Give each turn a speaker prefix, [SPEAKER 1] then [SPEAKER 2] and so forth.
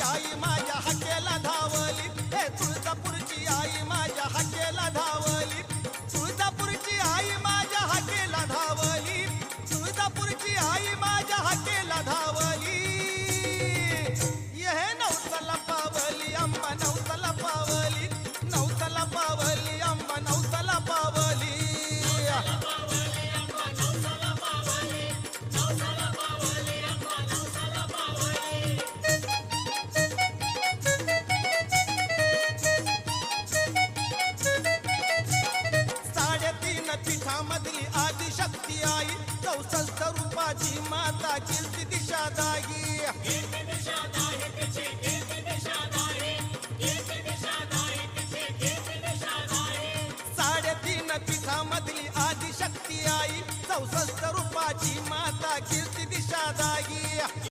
[SPEAKER 1] आई माझ्या हाकेला धावली, हे तुळजापूरची आई माझ्या हाकेला धावली, तुळजापूरची आई माझ्या हाकेला धावली, तुळजापूरची आई माझ्या हाकेला धावली. हे नवसाला पावली अंबा, नवसाला पावली, नवसाला पावली अंबा, नवसाला पावली. पीठामधली आदिशक्ती आई, 64 रूपाची माता कीर्ती दिशादाही. साडेतीन पीठामधली आदिशक्ती आई, 64 रूपाची माता कीर्ती दिशादाही.